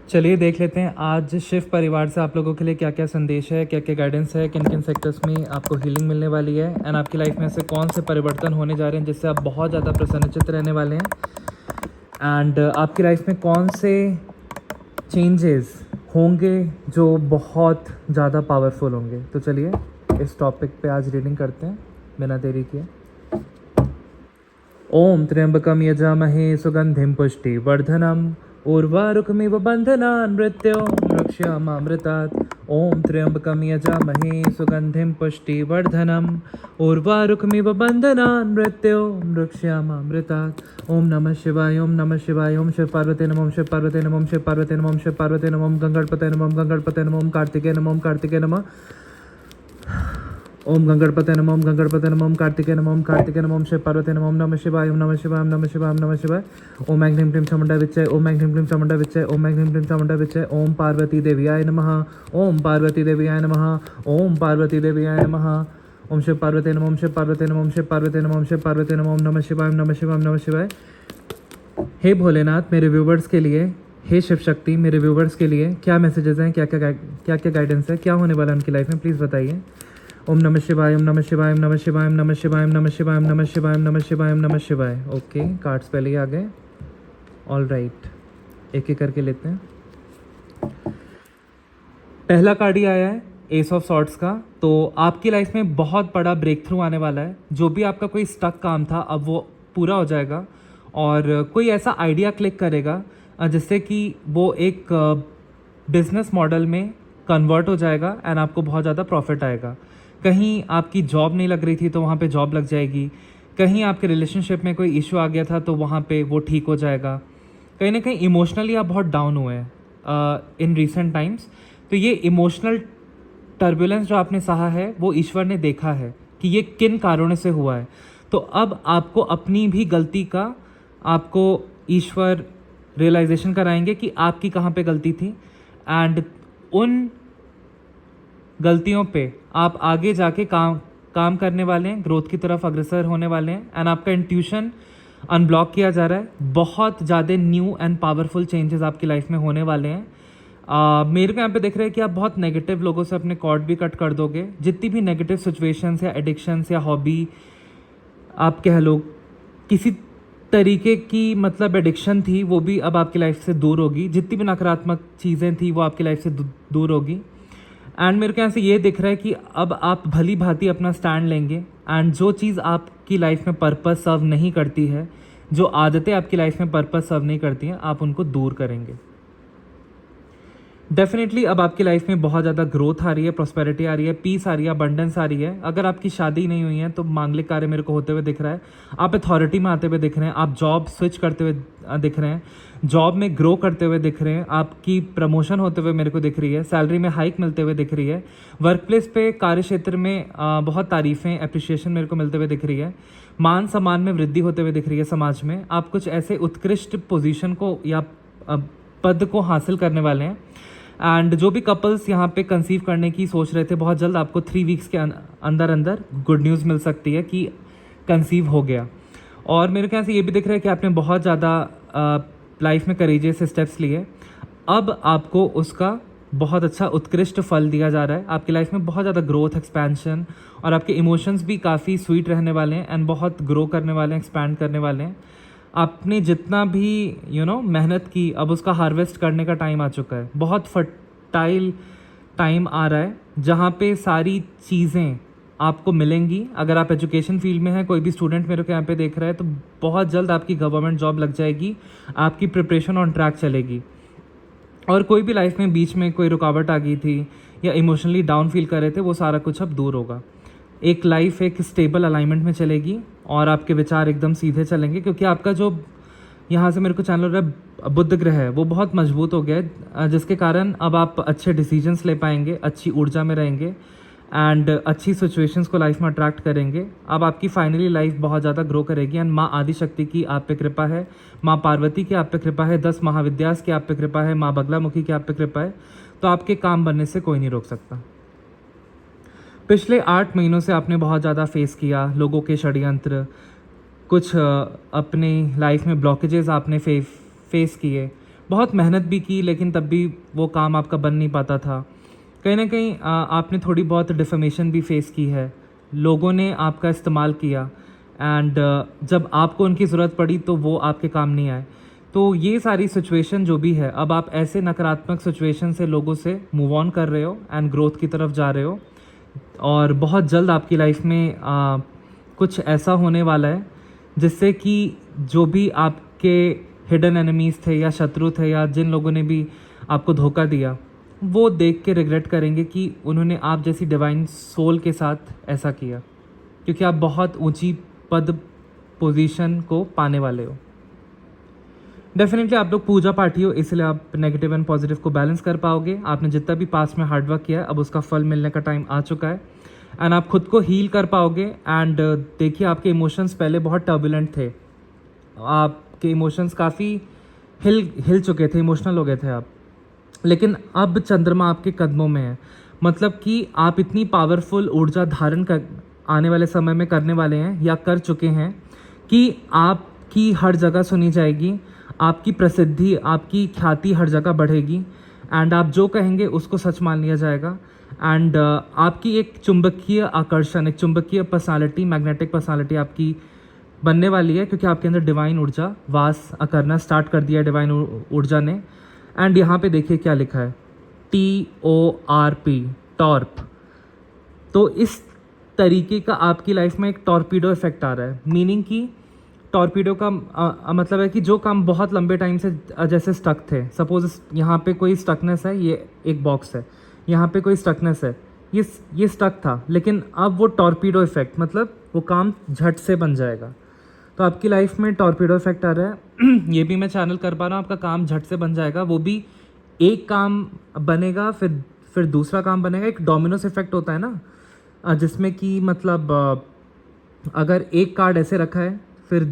चलिए देख लेते हैं आज शिव परिवार से आप लोगों के लिए क्या क्या संदेश है, क्या क्या गाइडेंस है, किन किन सेक्टर्स में आपको हीलिंग मिलने वाली है एंड आपकी लाइफ में से कौन से परिवर्तन होने जा रहे हैं जिससे आप बहुत ज़्यादा प्रसन्नचित्त रहने वाले हैं एंड आपकी लाइफ में कौन से चेंजेस होंगे जो बहुत ज़्यादा पावरफुल होंगे। तो चलिए इस टॉपिक पे आज रीडिंग करते हैं बिना देरी किए। ओम त्र्यंबकम यजामहे सुगंधिम पुष्टिवर्धनम उर्वारुकमिव बन्धनान् मृत्योर्मुक्षयमामृतात्। ओम त्र्यंबकम यजामहे सुगंधिम पुष्टिवर्धनम उर्वारुकमिव बन्धनान् मृत्योर्मुक्षयमामृतात्। ओम नमः शिवाय, ओम नमः शिवाय, ओम शिव पार्वती नमः, ओम शिव पार्वती नमः, ओम शिव पार्वती नमः, ओम शिव पार्वती नमः, ओम गंगणपतये नमः, ओम गंगणपतये नमः, ओम कार्तिकेय नमः, ओम कार्तिकेय नमः, ओम गंगणपतये नमः, ओम गंगणपतये नमः, ओम कार्तिकेय नमः, ओम कार्तिकेय नमः, ओम शिव पार्वती नमः, ओम नमः शिवाय, ओम नमः शिवाय, ओम नमः शिवाय, ओम नमः शिवाय। ओम ऐं ह्रीं क्लीं चामुण्डा विच्चय, ओम ऐं ह्रीं क्लीं चामुण्डा विच्चय, ओम ऐं ह्रीं क्लीं चामुण्डा विच्चय। ओम पार्वती देव्याय नमः, ओम पार्वती देव्याय नमः, ओम पार्वती देव्याय नमः। ओम शिव पार्वती नमः, ओम शिव पार्वती नमः, ओम शिव पार्वती नमः, ओम शिव पार्वती नमः, ओम नमः शिवाय, ओम नमः शिवाय, ओम नमः शिवाय। हे भोलेनाथ, मेरे व्यूवर्स के लिए, हे शिव शक्ति, मेरे व्यूवर्स के लिए क्या मैसेजेस हैं, क्या क्या गाइडेंस है, क्या होने वाला है उनकी लाइफ में, प्लीज़ बताइए। ओम नमः शिवाय, ओम नमः शिवाय, ओम नमः शिवाय, ओम नमः शिवाय, ओम नमः शिवाय, ओम नमः शिवाय, ओम नमः शिवाय, ओम नमः शिवाय। ओके, कार्ड्स पहले ही आ गए। ऑल राइट, एक एक करके लेते हैं। पहला कार्ड ही आया है एस ऑफ सॉर्ड्स का। तो आपकी लाइफ में बहुत बड़ा ब्रेक थ्रू आने वाला है। जो भी आपका कोई स्टक काम था अब वो पूरा हो जाएगा और कोई ऐसा आइडिया क्लिक करेगा जिससे कि वो एक बिजनेस मॉडल में कन्वर्ट हो जाएगा एंड आपको बहुत ज़्यादा प्रॉफिट आएगा। कहीं आपकी जॉब नहीं लग रही थी तो वहाँ पे जॉब लग जाएगी। कहीं आपके रिलेशनशिप में कोई इशू आ गया था तो वहाँ पे वो ठीक हो जाएगा। कहीं ना कहीं इमोशनली आप बहुत डाउन हुए हैं इन रिसेंट टाइम्स। तो ये इमोशनल टर्बुलेंस जो आपने सहा है वो ईश्वर ने देखा है कि ये किन कारणों से हुआ है। तो अब आपको अपनी भी गलती का आपको ईश्वर रियलाइजेशन कराएंगे कि आपकी कहाँ पे गलती थी एंड उन गलतियों पे आप आगे जाके काम करने वाले हैं, ग्रोथ की तरफ अग्रसर होने वाले हैं एंड आपका इंट्यूशन अनब्लॉक किया जा रहा है। बहुत ज़्यादा न्यू एंड पावरफुल चेंजेस आपकी लाइफ में होने वाले हैं। मेरे को यहाँ पे दिख रहा है कि आप बहुत नेगेटिव लोगों से अपने कॉर्ड भी कट कर दोगे। जितनी भी नेगेटिव सिचुएशंस या एडिक्शंस या हॉबी आप कह लो, किसी तरीके की मतलब एडिक्शन थी वो भी अब आपकी लाइफ से दूर होगी। जितनी भी नकारात्मक चीज़ें थी वो आपकी लाइफ से दूर होगी एंड मेरे को यहाँ से ये दिख रहा है कि अब आप भली भांति अपना स्टैंड लेंगे एंड जो चीज़ आपकी लाइफ में पर्पस सर्व नहीं करती है, जो आदतें आपकी लाइफ में पर्पस सर्व नहीं करती हैं, आप उनको दूर करेंगे। डेफिनेटली अब आपकी लाइफ में बहुत ज़्यादा ग्रोथ आ रही है, प्रॉस्पेरिटी आ रही है, पीस आ रही है, अबंडेंस आ रही है। अगर आपकी शादी नहीं हुई है तो मांगलिक कार्य मेरे को होते हुए दिख रहा है। आप अथॉरिटी में आते हुए दिख रहे हैं, आप जॉब स्विच करते हुए दिख रहे हैं, जॉब में ग्रो करते हुए दिख रहे हैं, आपकी प्रमोशन होते हुए मेरे को दिख रही है, सैलरी में हाइक मिलते हुए दिख रही है, वर्क प्लेस पे कार्य क्षेत्र में बहुत तारीफ़ें अप्रिशिएशन मेरे को मिलते हुए दिख रही है, मान सम्मान में वृद्धि होते हुए दिख रही है समाज में। आप कुछ ऐसे उत्कृष्ट पोजीशन को या पद को हासिल करने वाले हैं एंड जो भी कपल्स यहाँ पे कंसीव करने की सोच रहे थे, बहुत जल्द आपको 3 वीक्स के अंदर अंदर गुड न्यूज़ मिल सकती है कि कंसीव हो गया। और मेरे ख्याल से ये भी दिख रहा है कि आपने बहुत ज़्यादा लाइफ में करेजियस स्टेप्स लिए। अब आपको उसका बहुत अच्छा उत्कृष्ट फल दिया जा रहा है। आपकी लाइफ में बहुत ज़्यादा ग्रोथ, एक्सपेंशन और आपके इमोशंस भी काफ़ी स्वीट रहने वाले हैं एंड बहुत ग्रो करने वाले हैं, एक्सपैंड करने वाले हैं। आपने जितना भी मेहनत की अब उसका हार्वेस्ट करने का टाइम आ चुका है। बहुत फर्टाइल टाइम आ रहा है जहाँ पे सारी चीज़ें आपको मिलेंगी। अगर आप एजुकेशन फील्ड में हैं, कोई भी स्टूडेंट मेरे को यहाँ पे देख रहा है, तो बहुत जल्द आपकी गवर्नमेंट जॉब लग जाएगी, आपकी प्रिपरेशन ऑन ट्रैक चलेगी। और कोई भी लाइफ में बीच में कोई रुकावट आ गई थी या इमोशनली डाउन फील कर रहे थे, वो सारा कुछ अब दूर होगा। एक लाइफ एक स्टेबल अलाइनमेंट में चलेगी और आपके विचार एकदम सीधे चलेंगे क्योंकि आपका जो यहाँ से मेरे को चैनल रहा है बुध ग्रह है वो बहुत मजबूत हो गया है, जिसके कारण अब आप अच्छे डिसीजंस ले पाएंगे, अच्छी ऊर्जा में रहेंगे एंड अच्छी सिचुएशंस को लाइफ में अट्रैक्ट करेंगे। अब आपकी फाइनली लाइफ बहुत ज़्यादा ग्रो करेगी एंड माँ आदिशक्ति की आप पे कृपा है, माँ पार्वती की आप पे कृपा है, 10 महाविद्यास की आप पे कृपा है, माँ बगलामुखी की आप पे कृपा है। तो आपके काम बनने से कोई नहीं रोक सकता। पिछले 8 महीनों से आपने बहुत ज़्यादा फेस किया लोगों के षड्यंत्र, कुछ अपनी लाइफ में ब्लॉकेजेस आपने फेस किए, बहुत मेहनत भी की, लेकिन तब भी वो काम आपका बन नहीं पाता था। कहीं ना कहीं आपने थोड़ी बहुत डिफेमेशन भी फेस की है, लोगों ने आपका इस्तेमाल किया, एंड जब आपको उनकी ज़रूरत पड़ी तो वो आपके काम नहीं आए। तो ये सारी सिचुएशन जो भी है, अब आप ऐसे नकारात्मक सिचुएशन से, लोगों से मूव ऑन कर रहे हो एंड ग्रोथ की तरफ जा रहे हो। और बहुत जल्द आपकी लाइफ में कुछ ऐसा होने वाला है जिससे कि जो भी आपके हिडन एनिमीज़ थे या शत्रु थे या जिन लोगों ने भी आपको धोखा दिया, वो देख के रिग्रेट करेंगे कि उन्होंने आप जैसी डिवाइन सोल के साथ ऐसा किया, क्योंकि आप बहुत ऊंची पद पोजीशन को पाने वाले हो। डेफिनेटली आप लोग पूजा पाठी हो, इसलिए आप नेगेटिव एंड पॉजिटिव को बैलेंस कर पाओगे। आपने जितना भी पास्ट में हार्डवर्क किया है, अब उसका फल मिलने का टाइम आ चुका है, एंड आप खुद को हील कर पाओगे। एंड देखिए, आपके इमोशंस पहले बहुत टर्बुलेंट थे, आपके इमोशंस काफ़ी हिल चुके थे, इमोशनल हो गए थे आप, लेकिन अब चंद्रमा आपके कदमों में है। मतलब कि आप इतनी पावरफुल ऊर्जा धारण कर आने वाले समय में करने वाले हैं या कर चुके हैं कि आपकी हर जगह सुनी जाएगी, आपकी प्रसिद्धि, आपकी ख्याति हर जगह बढ़ेगी, एंड आप जो कहेंगे उसको सच मान लिया जाएगा। एंड आपकी एक चुंबकीय आकर्षण, एक चुंबकीय पर्सनालिटी, मैग्नेटिक पर्सनालिटी आपकी बनने वाली है, क्योंकि आपके अंदर डिवाइन ऊर्जा वास करना स्टार्ट कर दिया डिवाइन ऊर्जा ने। एंड यहाँ पे देखिए क्या लिखा है, TORP, टॉर्प। तो इस तरीके का आपकी लाइफ में एक टॉर्पीडो इफेक्ट आ रहा है, मीनिंग कि टॉर्पीडो का मतलब है कि जो काम बहुत लंबे टाइम से जैसे स्टक थे, सपोज यहाँ पे कोई स्टकनेस है, ये एक बॉक्स है, यहाँ पे कोई स्टकनेस है, ये स्टक था, लेकिन अब वो टॉर्पीडो इफेक्ट, मतलब वो काम झट से बन जाएगा। तो आपकी लाइफ में टॉर्पीडो इफेक्ट आ रहा है ये भी मैं चैनल कर पा रहा हूँ, आपका काम झट से बन जाएगा, वो भी एक काम बनेगा, फिर दूसरा काम बनेगा। एक डोमिनोस इफेक्ट होता है ना, जिसमें कि मतलब अगर एक कार्ड ऐसे रखा है, फिर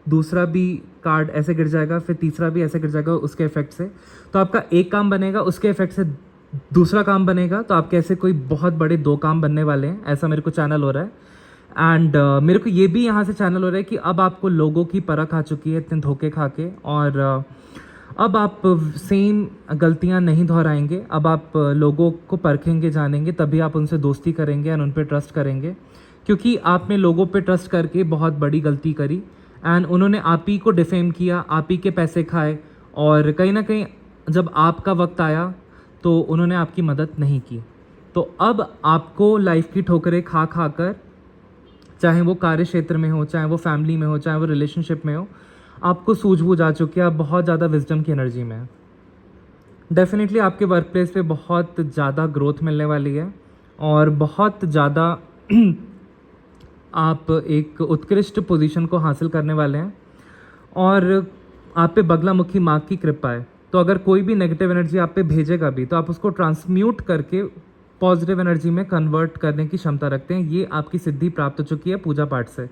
दूसरा भी कार्ड ऐसे गिर जाएगा, फिर तीसरा भी ऐसे गिर जाएगा उसके इफेक्ट से, तो आपका एक काम बनेगा, उसके इफेक्ट से दूसरा काम बनेगा, तो आपके ऐसे कोई बहुत बड़े 2 काम बनने वाले हैं, ऐसा मेरे को चैनल हो रहा है। एंड मेरे को ये भी यहाँ से चैनल हो रहा है कि अब आपको लोगों की परख आ चुकी है इतने धोखे खा के, और अब आप सेम गलतियाँ नहीं दोहराएंगे। अब आप लोगों को परखेंगे, जानेंगे, तभी आप उनसे दोस्ती करेंगे एंड उन पर ट्रस्ट करेंगे, क्योंकि आपने लोगों पे ट्रस्ट करके बहुत बड़ी गलती करी, एंड उन्होंने आप ही को डिफेम किया, आप ही के पैसे खाए, और कहीं ना कहीं जब आपका वक्त आया तो उन्होंने आपकी मदद नहीं की। तो अब आपको लाइफ की ठोकरें खा खा कर, चाहे वो कार्य क्षेत्र में हो, चाहे वो फैमिली में हो, चाहे वो रिलेशनशिप में हो, आपको सूझबूझ आ चुकी है, आप बहुत ज़्यादा विजडम की एनर्जी में है। डेफिनेटली आपके वर्क प्लेस पे बहुत ज़्यादा ग्रोथ मिलने वाली है, और बहुत ज़्यादा आप एक उत्कृष्ट पोजीशन को हासिल करने वाले हैं, और आप पे बगलामुखी माँ की कृपा है। तो अगर कोई भी नेगेटिव एनर्जी आप पे भेजेगा भी, तो आप उसको ट्रांसम्यूट करके पॉजिटिव एनर्जी में कन्वर्ट करने की क्षमता रखते हैं। ये आपकी सिद्धि प्राप्त हो चुकी है पूजा पाठ से।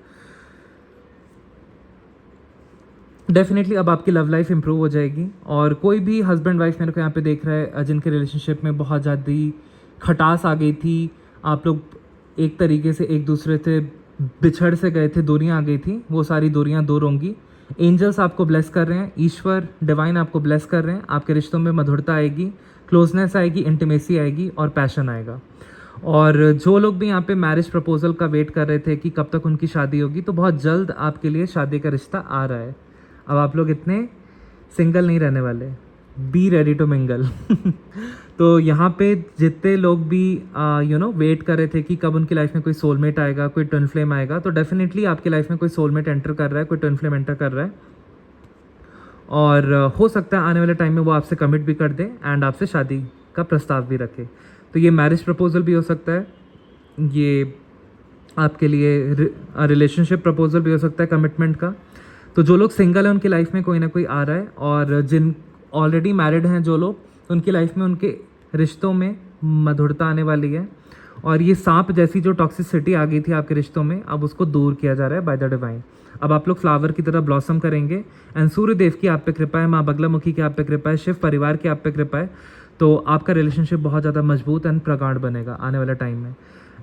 डेफिनेटली अब आपकी लव लाइफ इंप्रूव हो जाएगी, और कोई भी हस्बैंड वाइफ मेरे को यहाँ पे देख रहा है जिनके रिलेशनशिप में बहुत ज़्यादा खटास आ गई थी, आप लोग एक तरीके से एक दूसरे से बिछड़ से गए थे, दूरियां आ गई थी, वो सारी दूरियां दूर होंगी। एंजल्स आपको ब्लेस कर रहे हैं, ईश्वर डिवाइन आपको ब्लेस कर रहे हैं, आपके रिश्तों में मधुरता आएगी, क्लोजनेस आएगी, इंटीमेसी आएगी, और पैशन आएगा। और जो लोग भी यहाँ पे मैरिज प्रपोजल का वेट कर रहे थे कि कब तक उनकी शादी होगी, तो बहुत जल्द आपके लिए शादी का रिश्ता आ रहा है। अब आप लोग इतने सिंगल नहीं रहने वाले, बी रेडी टू मिंगल तो यहाँ पे जितने लोग भी वेट कर रहे थे कि कब उनकी लाइफ में कोई सोलमेट आएगा, कोई ट्विन फ्लेम आएगा, तो डेफिनेटली आपकी लाइफ में कोई सोलमेट एंटर कर रहा है, कोई ट्विन फ्लेम एंटर कर रहा है, और हो सकता है आने वाले टाइम में वो आपसे कमिट भी कर दे एंड आपसे शादी का प्रस्ताव भी रखे। तो ये मैरिज प्रपोजल भी हो सकता है, ये आपके लिए रिलेशनशिप प्रपोजल भी हो सकता है, कमिटमेंट का। तो जो लोग सिंगल हैं उनकी लाइफ में कोई ना कोई आ रहा है, और जिन ऑलरेडी मैरिड हैं जो लोग, उनकी लाइफ में उनके रिश्तों में मधुरता आने वाली है, और ये सांप जैसी जो टॉक्सिसिटी आ गई थी आपके रिश्तों में, अब उसको दूर किया जा रहा है बाय द डिवाइन। अब आप लोग फ्लावर की तरह ब्लॉसम करेंगे, एंड सूर्य देव की आप पे कृपा है, माँ बगलामुखी की आप पे कृपा है, शिव परिवार की आप पे कृपा है, तो आपका रिलेशनशिप बहुत ज़्यादा मजबूत एंड प्रगाढ़ बनेगा आने वाले टाइम में।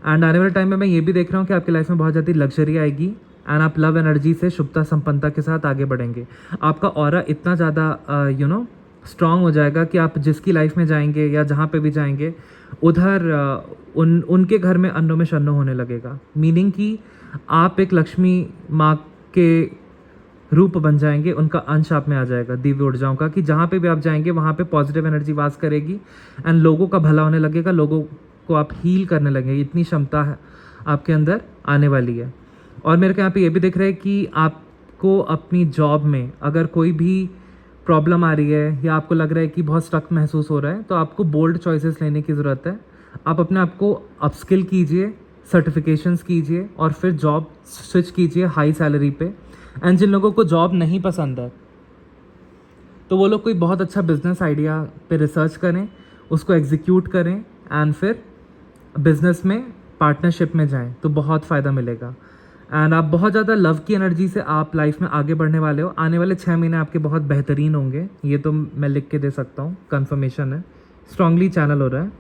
एंड आने वाले टाइम में मैं ये भी देख रहा हूँ कि आपकी लाइफ में बहुत ज़्यादा लग्जरी आएगी, एंड आप लव एनर्जी से शुभता संपन्नता के साथ आगे बढ़ेंगे। आपका ऑरा इतना ज़्यादा स्ट्रांग हो जाएगा कि आप जिसकी लाइफ में जाएंगे या जहाँ पे भी जाएंगे उधर उनके घर में अन्नों में शन्नों होने लगेगा। मीनिंग कि आप एक लक्ष्मी माँ के रूप बन जाएंगे, उनका अंश आप में आ जाएगा, दिव्य ऊर्जाओं का, कि जहाँ पे भी आप जाएंगे वहाँ पे पॉजिटिव एनर्जी वास करेगी एंड लोगों का भला होने लगेगा, लोगों को आप हील करने लगेंगे। इतनी क्षमता है आपके अंदर आने वाली है। और मेरे को यहाँ पे ये भी दिख रहा है कि आपको अपनी जॉब में अगर कोई भी प्रॉब्लम आ रही है या आपको लग रहा है कि बहुत स्टक महसूस हो रहा है, तो आपको बोल्ड चॉइसेस लेने की ज़रूरत है। आप अपने आप को अपस्किल कीजिए, सर्टिफिकेशंस कीजिए और फिर जॉब स्विच कीजिए हाई सैलरी पे। एंड जिन लोगों को जॉब नहीं पसंद है तो वो लोग कोई बहुत अच्छा बिजनेस आइडिया पे रिसर्च करें, उसको एग्जीक्यूट करें एंड फिर बिजनेस में पार्टनरशिप में जाएं तो बहुत फ़ायदा मिलेगा। एंड आप बहुत ज़्यादा लव की एनर्जी से आप लाइफ में आगे बढ़ने वाले हो। आने वाले 6 महीने आपके बहुत बेहतरीन होंगे, ये तो मैं लिख के दे सकता हूँ, कंफर्मेशन है, स्ट्रांगली चैनल हो रहा है।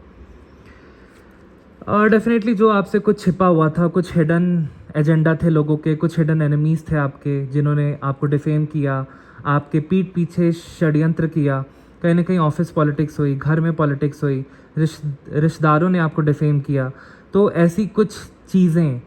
और डेफिनेटली जो आपसे कुछ छिपा हुआ था, कुछ हिडन एजेंडा थे लोगों के, कुछ हिडन एनिमीज़ थे आपके जिन्होंने आपको डिफेम किया, आपके पीठ पीछे षड्यंत्र किया, कहीं ना कहीं ऑफिस पॉलिटिक्स हुई, घर में पॉलिटिक्स हुई, रिश्तेदारों ने आपको डिफेम किया। तो ऐसी कुछ चीज़ें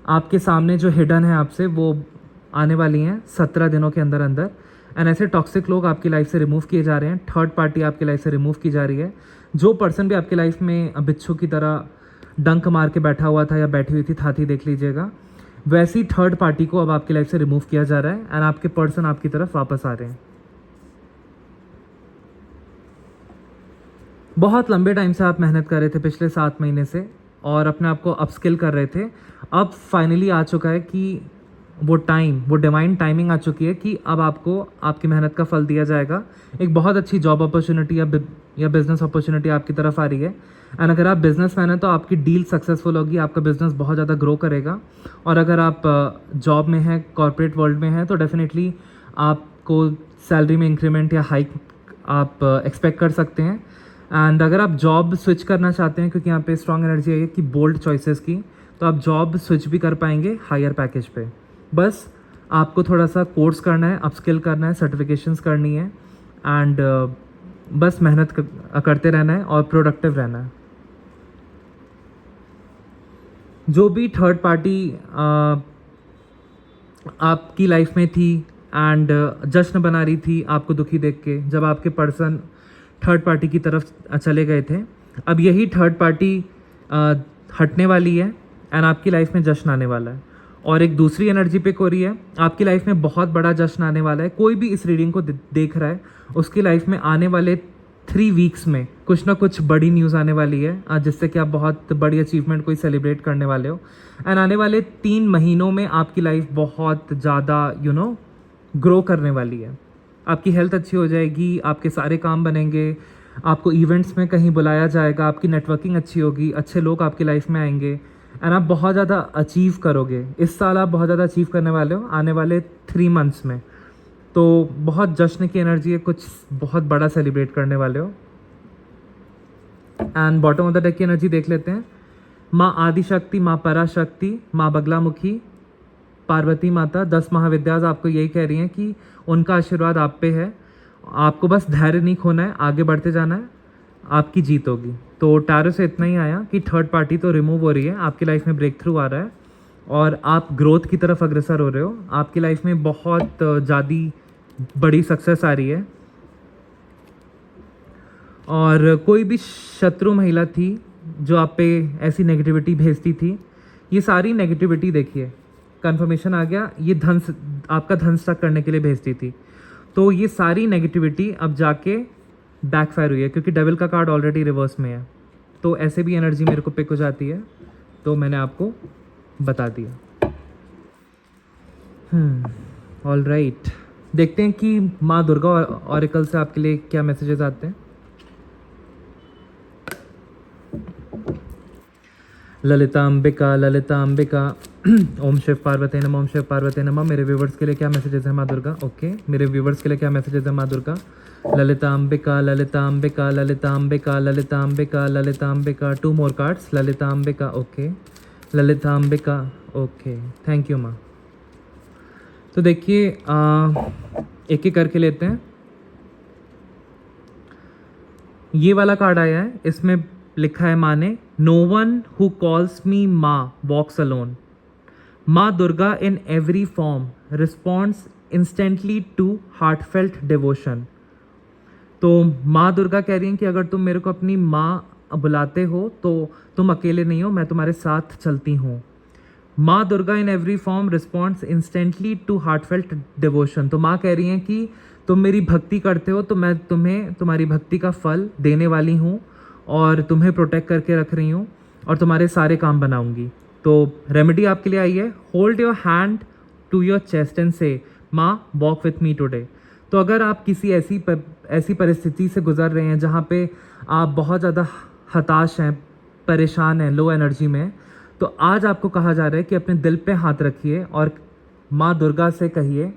आपके सामने जो हिडन है आपसे, वो आने वाली हैं 17 दिनों के अंदर अंदर। एंड ऐसे टॉक्सिक लोग आपकी लाइफ से रिमूव किए जा रहे हैं, थर्ड पार्टी आपकी लाइफ से रिमूव की जा रही है। जो पर्सन भी आपकी लाइफ में बिच्छू की तरह डंक मार के बैठा हुआ था या बैठी हुई थी, थाती देख लीजिएगा, वैसी थर्ड पार्टी को अब आपकी लाइफ से रिमूव किया जा रहा है एंड आपके पर्सन आपकी तरफ वापस आ रहे हैं। बहुत लंबे टाइम से आप मेहनत कर रहे थे, पिछले 7 महीने से, और अपने आप को अपस्किल कर रहे थे। अब फाइनली आ चुका है कि वो टाइम, वो डिवाइन टाइमिंग आ चुकी है कि अब आपको आपकी मेहनत का फल दिया जाएगा। एक बहुत अच्छी जॉब अपॉर्चुनिटी या बिजनेस अपॉर्चुनिटी आपकी तरफ आ रही है। एंड अगर आप बिजनेसमैन हैं तो आपकी डील सक्सेसफुल होगी, आपका बिजनेस बहुत ज़्यादा ग्रो करेगा। और अगर आप जॉब में हैं, कॉर्पोरेट वर्ल्ड में हैं, तो डेफिनेटली आपको सैलरी में इंक्रीमेंट या हाइक आप एक्सपेक्ट कर सकते हैं। एंड अगर आप जॉब स्विच करना चाहते हैं, क्योंकि यहाँ पे स्ट्रॉन्ग एनर्जी है कि बोल्ड चॉइसेस की, तो आप जॉब स्विच भी कर पाएंगे हायर पैकेज पे। बस आपको थोड़ा सा कोर्स करना है, अपस्किल करना है, सर्टिफिकेशंस करनी है एंड बस मेहनत करते रहना है और प्रोडक्टिव रहना है। जो भी थर्ड पार्टी आपकी लाइफ में थी एंड जश्न बना रही थी आपको दुखी देख के, जब आपके पर्सन थर्ड पार्टी की तरफ चले गए थे, अब यही थर्ड पार्टी हटने वाली है एंड आपकी लाइफ में जश्न आने वाला है। और एक दूसरी एनर्जी पिक हो रही है, आपकी लाइफ में बहुत बड़ा जश्न आने वाला है। कोई भी इस रीडिंग को देख रहा है, उसकी लाइफ में आने वाले 3 वीक्स में कुछ ना कुछ बड़ी न्यूज़ आने वाली है, जिससे कि आप बहुत बड़ी अचीवमेंट कोई सेलिब्रेट करने वाले हो। एंड आने वाले 3 महीनों में आपकी लाइफ बहुत ज़्यादा ग्रो करने वाली है। आपकी हेल्थ अच्छी हो जाएगी, आपके सारे काम बनेंगे, आपको इवेंट्स में कहीं बुलाया जाएगा, आपकी नेटवर्किंग अच्छी होगी, अच्छे लोग आपकी लाइफ में आएंगे एंड आप बहुत ज़्यादा अचीव करोगे। इस साल आप बहुत ज़्यादा अचीव करने वाले हो आने वाले 3 मंथ्स में। तो बहुत जश्न की एनर्जी है, कुछ बहुत बड़ा सेलिब्रेट करने वाले हो। And bottom of the deck की एनर्जी देख लेते हैं। माँ आदिशक्ति, माँ पराशक्ति, माँ बगलामुखी, पार्वती माता, 10 महाविद्याज आपको यही कह रही हैं कि उनका आशीर्वाद आप पे है। आपको बस धैर्य नहीं खोना है, आगे बढ़ते जाना है, आपकी जीत होगी। तो टैरो से इतना ही आया कि थर्ड पार्टी तो रिमूव हो रही है, आपकी लाइफ में ब्रेक थ्रू आ रहा है और आप ग्रोथ की तरफ अग्रसर हो रहे हो। आपकी लाइफ में बहुत ज़्यादा बड़ी सक्सेस आ रही है। और कोई भी शत्रु महिला थी जो आप पे ऐसी नेगेटिविटी भेजती थी, ये सारी नेगेटिविटी देखिए, कंफर्मेशन आ गया, ये आपका धन स्टक करने के लिए भेजती थी। तो ये सारी नेगेटिविटी अब जाके बैकफायर हुई है, क्योंकि डेविल का कार्ड ऑलरेडी रिवर्स में है। तो ऐसे भी एनर्जी मेरे को पिक हो जाती है, तो मैंने आपको बता दिया। ऑल राइट, देखते हैं कि माँ दुर्गा ऑरिकल से आपके लिए क्या मैसेजेस आते हैं। ललिता अंबिका ओम शिव पार्वती नमः, ओम शिव पार्वती नमः। मेरे व्यूवर्स के लिए क्या मैसेजेस है माँ दुर्गा? ओके, मेरे व्यूवर्स के लिए क्या मैसेजेस है माँ Durga? Lalita Ambika, Lalita Ambika, Lalita Ambika, Lalita Ambika, Lalita Ambika. 2 more cards, Lalita Ambika, okay, Lalita Ambika, okay, thank you माँ। तो देखिए एक एक करके लेते हैं। ये वाला कार्ड आया है, इसमें लिखा है माँ ने, no one who calls me माँ वॉक्स अलोन। माँ Durga in every form responds instantly to heartfelt devotion. तो माँ दुर्गा कह रही हैं कि अगर तुम मेरे को अपनी माँ बुलाते हो तो तुम अकेले नहीं हो, मैं तुम्हारे साथ चलती हूँ। माँ Durga in every form responds instantly to heartfelt devotion. तो माँ कह रही हैं कि तुम मेरी भक्ति करते हो तो मैं तुम्हें तुम्हारी भक्ति का फल देने वाली हूँ और तुम्हें प्रोटेक्ट करके रख रही हूँ और तुम्हारे सारे काम बनाऊंगी। तो रेमेडी आपके लिए आई है, hold your hand to your chest and say माँ वॉक विथ मी टुडे। तो अगर आप किसी ऐसी परिस्थिति से गुजर रहे हैं जहाँ पे आप बहुत ज़्यादा हताश हैं, परेशान हैं, लो एनर्जी में, तो आज आपको कहा जा रहा है कि अपने दिल पे हाथ रखिए और माँ दुर्गा से कहिए,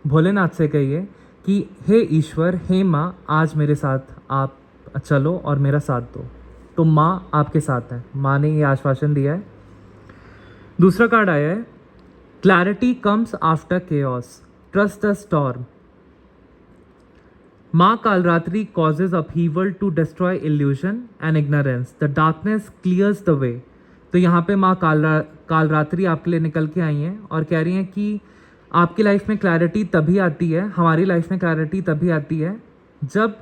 भोलेनाथ से कहिए कि हे ईश्वर, हे माँ, आज मेरे साथ आप चलो और मेरा साथ दो। तो माँ आपके साथ है, माँ ने ये आश्वासन दिया है। दूसरा कार्ड आया है, clarity comes after chaos, trust the storm. माँ Kalratri causes upheaval to destroy illusion and ignorance. The darkness clears the way. तो यहाँ पे माँ कालरात्रि आपके लिए निकल के आई हैं और कह रही हैं कि आपकी लाइफ में क्लैरिटी तभी आती है, हमारी लाइफ में क्लैरिटी तभी आती है जब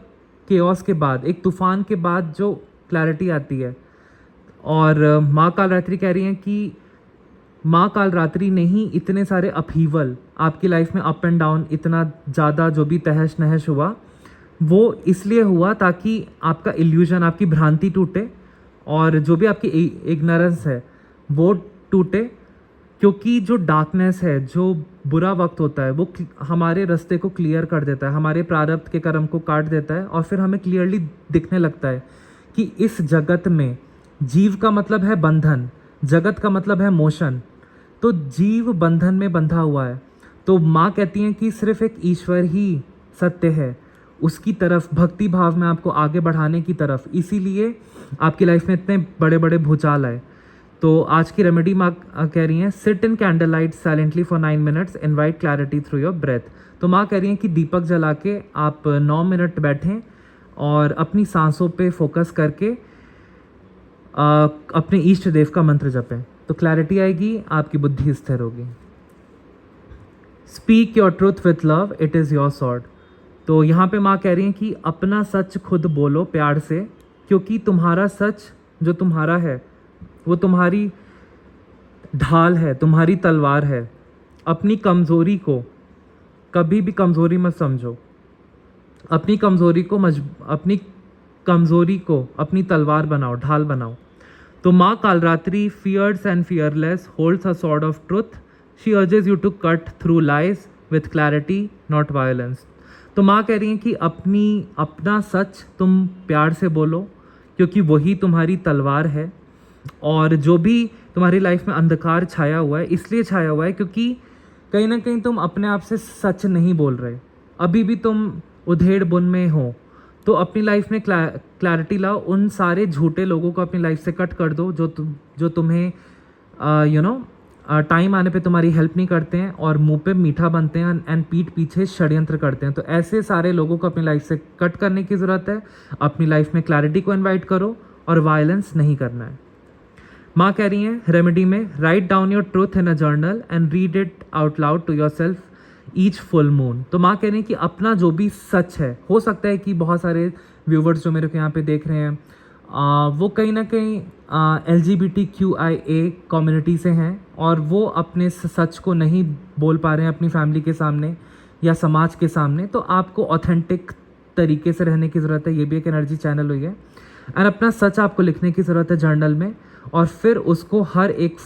केओस के बाद, एक तूफान के बाद जो क्लैरिटी आती है। और माँ कालरात्रि कह रही हैं कि माँ कालरात्रि ने ही इतने सारे अपहीवल आपकी लाइफ में, अप एंड डाउन, इतना ज़्यादा जो भी तहश नहश हुआ वो इसलिए हुआ ताकि आपका इल्यूजन, आपकी भ्रांति टूटे और जो भी आपकी इग्नोरेंस है वो टूटे। क्योंकि जो डार्कनेस है, जो बुरा वक्त होता है, वो हमारे रास्ते को क्लियर कर देता है, हमारे प्रारब्ध के कर्म को काट देता है और फिर हमें क्लियरली दिखने लगता है कि इस जगत में जीव का मतलब है बंधन, जगत का मतलब है मोशन। तो जीव बंधन में बंधा हुआ है। तो माँ कहती हैं कि सिर्फ एक ईश्वर ही सत्य है, उसकी तरफ भक्ति भाव में आपको आगे बढ़ाने की तरफ, इसीलिए आपकी लाइफ में इतने बड़े बड़े भूचाल आए। तो आज की रेमेडी माँ कह रही हैं, sit in candle light silently for 9 minutes, invite clarity through your breath. तो माँ कह रही हैं कि दीपक जला के आप 9 मिनट बैठें और अपनी सांसों पे फोकस करके अपने इष्ट देव का मंत्र जपें, तो क्लैरिटी आएगी, आपकी बुद्धि स्थिर होगी। Speak your truth with love, it is your sword. तो यहाँ पे माँ कह रही हैं कि अपना सच खुद बोलो प्यार से, क्योंकि तुम्हारा सच जो तुम्हारा है वो तुम्हारी ढाल है, तुम्हारी तलवार है। अपनी कमज़ोरी को कभी भी कमज़ोरी मत समझो, अपनी कमज़ोरी को अपनी तलवार बनाओ, ढाल बनाओ। तो माँ Kalaratri, fierce and fearless, holds a sword of truth. She urges you to cut through lies with clarity, not violence. तो माँ कह रही हैं कि अपना सच तुम प्यार से बोलो, क्योंकि वही तुम्हारी तलवार है। और जो भी तुम्हारी लाइफ में अंधकार छाया हुआ है, इसलिए छाया हुआ है क्योंकि कहीं ना कहीं तुम अपने आप से सच नहीं बोल रहे, अभी भी तुम उधेड़ बुन में हो। तो अपनी लाइफ में क्लैरिटी लाओ, उन सारे झूठे लोगों को अपनी लाइफ से कट कर दो जो तुम्हें टाइम आने पे तुम्हारी हेल्प नहीं करते हैं और मुंह पे मीठा बनते हैं एंड पीठ पीछे षड्यंत्र करते हैं। तो ऐसे सारे लोगों को अपनी लाइफ से कट करने की ज़रूरत है। अपनी लाइफ में क्लैरिटी को इनवाइट करो और वायलेंस नहीं करना है। माँ कह रही हैं रेमेडी में, write down your truth in a journal and read it out loud to yourself each full moon. तो माँ कह रही हैं कि अपना जो भी सच है, हो सकता है कि बहुत सारे व्यूवर्स जो मेरे को यहाँ पे देख रहे हैं वो कहीं ना कहीं LGBTQIA कम्युनिटी से हैं और वो अपने सच को नहीं बोल पा रहे हैं अपनी फैमिली के सामने या समाज के सामने। तो आपको ऑथेंटिक तरीके से रहने की ज़रूरत है, ये भी एक एनर्जी चैनल हुई है। एंड अपना सच आपको लिखने की ज़रूरत है जर्नल में और फिर उसको हर एक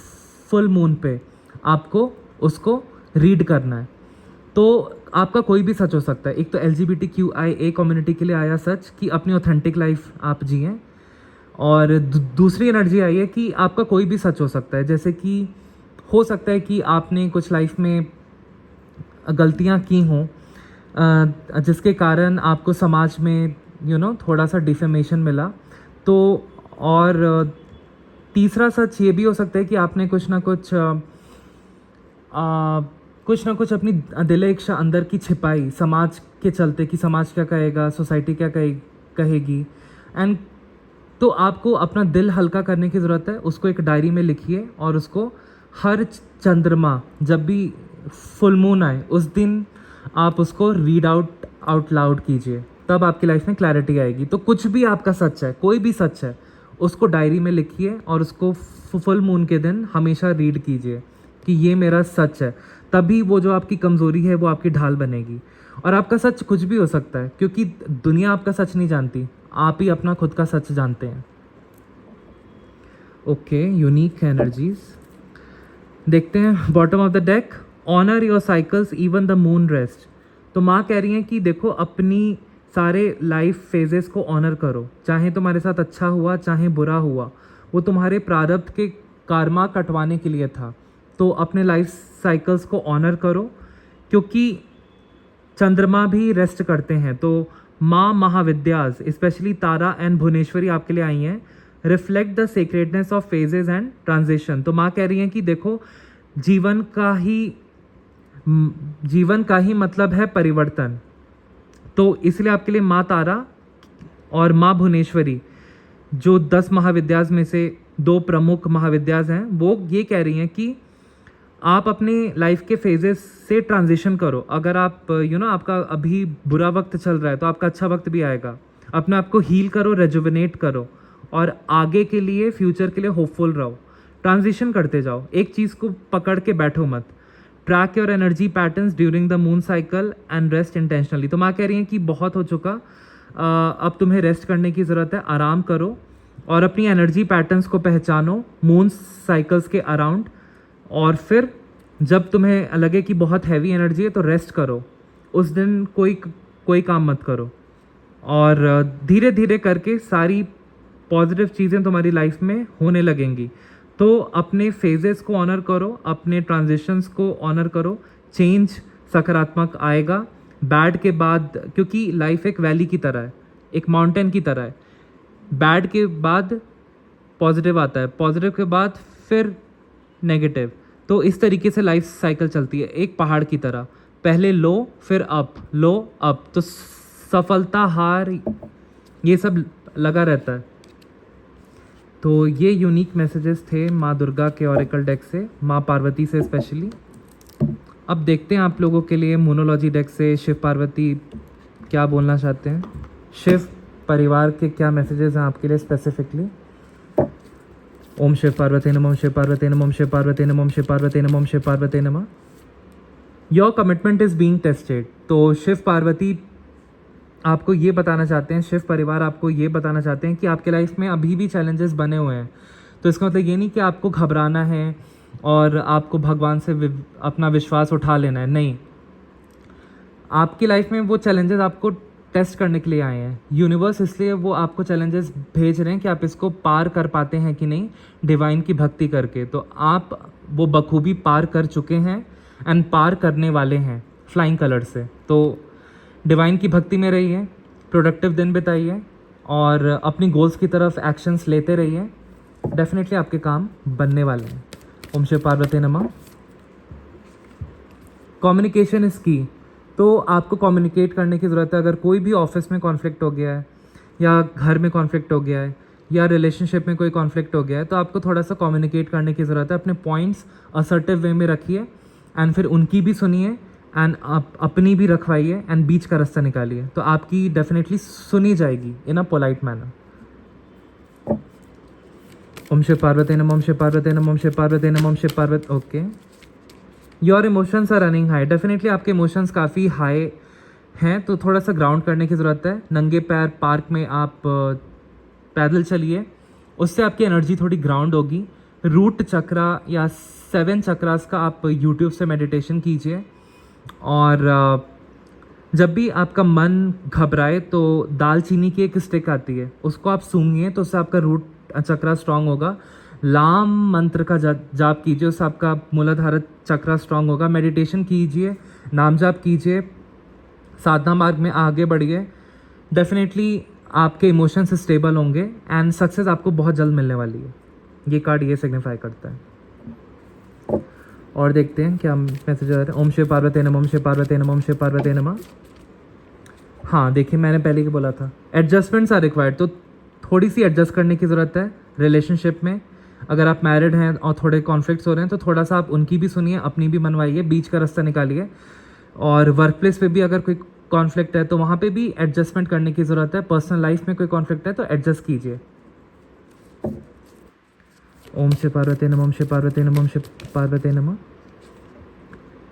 फुल मून पे आपको उसको रीड करना है। तो आपका कोई भी सच हो सकता है। एक तो LGBTQIA कम्युनिटी के लिए आया सच कि अपनी ऑथेंटिक लाइफ आप जिएं, और दूसरी एनर्जी आई है कि आपका कोई भी सच हो सकता है। जैसे कि हो सकता है कि आपने कुछ लाइफ में गलतियां की हों जिसके कारण आपको समाज में थोड़ा सा डिफेमेशन मिला। तो और तीसरा सच ये भी हो सकता है कि आपने कुछ ना कुछ अपनी दिल इच्छा अंदर की छिपाई समाज के चलते कि समाज क्या कहेगा, सोसाइटी क्या कहेगी। एंड तो आपको अपना दिल हल्का करने की ज़रूरत है, उसको एक डायरी में लिखिए और उसको हर चंद्रमा जब भी फुल मून आए उस दिन आप उसको रीड आउट लाउड कीजिए, तब आपकी लाइफ में क्लैरिटी आएगी। तो कुछ भी आपका सच है, कोई भी सच है, उसको डायरी में लिखिए और उसको फुल मून के दिन हमेशा रीड कीजिए कि ये मेरा सच है। तभी वो जो आपकी कमज़ोरी है वो आपकी ढाल बनेगी। और आपका सच कुछ भी हो सकता है, क्योंकि दुनिया आपका सच नहीं जानती, आप ही अपना खुद का सच जानते हैं। ओके, यूनिक एनर्जीज देखते हैं। Bottom of the deck, honour your cycles even the moon rest. तो माँ कह रही हैं कि देखो अपनी सारे लाइफ फेजेस को ऑनर करो, चाहे तुम्हारे साथ अच्छा हुआ चाहे बुरा हुआ, वो तुम्हारे प्रारब्ध के कार्मा कटवाने के लिए था। तो अपने लाइफ साइकिल्स को ऑनर करो, क्योंकि चंद्रमा भी रेस्ट करते हैं। तो माँ महाविद्याज स्पेशली तारा एंड भुवनेश्वरी आपके लिए आई हैं, reflect the secretness of phases and transition. तो माँ कह रही हैं कि देखो जीवन का ही मतलब है परिवर्तन। तो इसलिए आपके लिए माँ तारा और माँ भुवनेश्वरी जो 10 महाविद्याज में से 2 प्रमुख महाविद्याज हैं, वो ये कह रही हैं कि आप अपने लाइफ के फेजेस से ट्रांजिशन करो। अगर आप आपका अभी बुरा वक्त चल रहा है तो आपका अच्छा वक्त भी आएगा। अपने आप को हील करो, रेजुविनेट करो और आगे के लिए, फ्यूचर के लिए होपफुल रहो। ट्रांजिशन करते जाओ, एक चीज़ को पकड़ के बैठो मत। Track your energy patterns during the moon cycle and rest intentionally. तो माँ कह रही हैं कि बहुत हो चुका, अब तुम्हें रेस्ट करने की ज़रूरत है, आराम करो और अपनी एनर्जी पैटर्न्स को पहचानो मून साइकिल्स के अराउंड। और फिर जब तुम्हें लगे कि बहुत हैवी एनर्जी है तो रेस्ट करो, उस दिन कोई काम मत करो और धीरे धीरे करके सारी पॉजिटिव चीज़ें तुम्हारी लाइफ में होने लगेंगी। तो अपने फेजेस को ऑनर करो, अपने ट्रांजिशंस को ऑनर करो, चेंज सकारात्मक आएगा। बैड के बाद, क्योंकि लाइफ एक वैली की तरह है, एक माउंटेन की तरह है, बैड के बाद पॉजिटिव आता है, पॉजिटिव के बाद फिर नेगेटिव। तो इस तरीके से लाइफ साइकिल चलती है, एक पहाड़ की तरह, पहले लो फिर अप, लो अप। तो सफलता हार ये सब लगा रहता है। तो ये यूनिक मैसेजेस थे माँ दुर्गा के ऑरेकल डेक से, माँ पार्वती से स्पेशली। अब देखते हैं आप लोगों के लिए मोनोलॉजी डेक से शिव पार्वती क्या बोलना चाहते हैं, शिव परिवार के क्या मैसेजेस हैं आपके लिए स्पेसिफिकली। ओम शिव पार्वती नमः, ओम शिव पार्वती नमः, ओम शिव पार्वती नमः, ओम शिव पार्वती नमः, ओम शिव पार्वती नमः। Your commitment is being tested. तो शिव पार्वती आपको ये बताना चाहते हैं, शिव परिवार आपको ये बताना चाहते हैं कि आपके लाइफ में अभी भी चैलेंजेस बने हुए हैं। तो इसका मतलब ये नहीं कि आपको घबराना है और आपको भगवान से अपना विश्वास उठा लेना है, नहीं। आपकी लाइफ में वो चैलेंजेस आपको टेस्ट करने के लिए आए हैं। यूनिवर्स इसलिए वो आपको चैलेंजेस भेज रहे हैं कि आप इसको पार कर पाते हैं कि नहीं डिवाइन की भक्ति करके। तो आप वो बखूबी पार कर चुके हैं एंड पार करने वाले हैं फ्लाइंग कलर से। तो डिवाइन की भक्ति में रहिए, प्रोडक्टिव दिन बिताइए और अपनी गोल्स की तरफ एक्शंस लेते रहिए, डेफिनेटली आपके काम बनने वाले हैं। ओम शिव पार्वती नमः। कम्युनिकेशन इज़ की। तो आपको कम्युनिकेट करने की ज़रूरत है। अगर कोई भी ऑफिस में कॉन्फ्लिक्ट हो गया है या घर में कॉन्फ्लिक्ट हो गया है या रिलेशनशिप में कोई कॉन्फ्लिक्ट हो गया है, तो आपको थोड़ा सा कम्युनिकेट करने की ज़रूरत है। अपने पॉइंट्स असर्टिव वे में रखिए एंड फिर उनकी भी सुनिए एंड अपनी भी रखवाइए एंड बीच का रास्ता निकालिए। तो आपकी डेफिनेटली सुनी जाएगी in a polite manner. Om Shiv Parvati नमः, ओम शिव पार्वती नमः, ओम शिव पार्वती नमः, Om Shiv Parvati. Okay, your emotions are running high. Definitely आपके इमोशंस काफ़ी हाई हैं, तो थोड़ा सा ग्राउंड करने की ज़रूरत है। नंगे पैर पार्क में आप पैदल चलिए, उससे आपकी एनर्जी थोड़ी ग्राउंड होगी। रूट चक्रा या 7 चक्रास का आप यूट्यूब से मेडिटेशन कीजिए। और जब भी आपका मन घबराए तो दालचीनी की एक स्टिक आती है, उसको आप सूंघिए तो उससे आपका रूट चक्रा स्ट्रांग होगा। लाम मंत्र का जाप कीजिए, उससे आपका मूलाधार चक्रा स्ट्रांग होगा। मेडिटेशन कीजिए, नाम जाप कीजिए, साधना मार्ग में आगे बढ़िए। डेफिनेटली आपके इमोशंस स्टेबल होंगे एंड सक्सेस आपको बहुत जल्द मिलने वाली है। ये कार्ड ये सिग्निफाई करता है। और देखते हैं क्या मैसेज आ रहा है। ओम शिव पार्वती नमः, ओम शिव पार्वती नमः, ओम शिव पार्वती नमः। हाँ देखिए, मैंने पहले ही बोला था एडजस्टमेंट्स आर रिक्वायर्ड। तो थोड़ी सी एडजस्ट करने की ज़रूरत है रिलेशनशिप में। अगर आप मैरिड हैं और थोड़े कॉन्फ्लिक्ट्स हो रहे हैं तो थोड़ा सा आप उनकी भी सुनिए, अपनी भी मनवाइए, बीच का रास्ता निकालिए। और वर्क प्लेस पे भी अगर कोई कॉन्फ्लिक्ट है तो वहाँ पे भी एडजस्टमेंट करने की ज़रूरत है। पर्सनल लाइफ में कोई कॉन्फ्लिक्ट है तो एडजस्ट कीजिए। ओम शिव पार्वती नमः, ओम शिव पार्वती नमः, ओम शिव पार्वती नमः।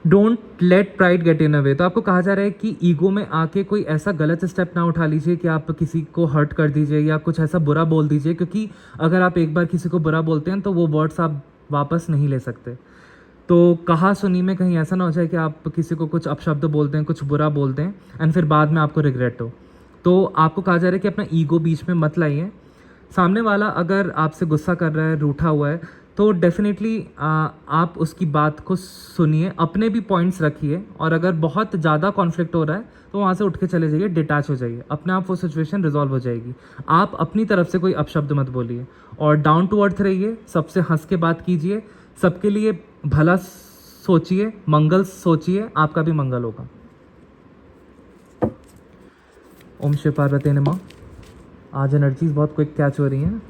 Don't let pride get in away. तो आपको कहा जा रहा है कि ईगो में आके कोई ऐसा गलत स्टेप ना उठा लीजिए कि आप किसी को हर्ट कर दीजिए या कुछ ऐसा बुरा बोल दीजिए, क्योंकि अगर आप एक बार किसी को बुरा बोलते हैं तो वो वर्ड्स आप वापस नहीं ले सकते। तो कहा सुनी में कहीं ऐसा ना हो जाए कि आप किसी को कुछ अपशब्द बोल दें, कुछ बुरा बोल दें एंड फिर बाद में आपको रिग्रेट हो। तो आपको कहा जा रहा है कि अपना ईगो बीच में मत लाइए। सामने वाला अगर आपसे गुस्सा कर रहा है, रूठा हुआ है, तो डेफिनेटली आप उसकी बात को सुनिए, अपने भी पॉइंट्स रखिए, और अगर बहुत ज़्यादा कॉन्फ्लिक्ट हो रहा है तो वहाँ से उठ के चले जाइए, डिटैच हो जाइए, अपने आप वो सिचुएशन रिजॉल्व हो जाएगी। आप अपनी तरफ से कोई अपशब्द मत बोलिए और डाउन टू अर्थ रहिए, सबसे हंस के बात कीजिए, सबके लिए भला सोचिए, मंगल सोचिए, आपका भी मंगल होगा। ओम शिव पार्वती नमः। आज एनर्जीज बहुत क्विक कैच हो रही हैं,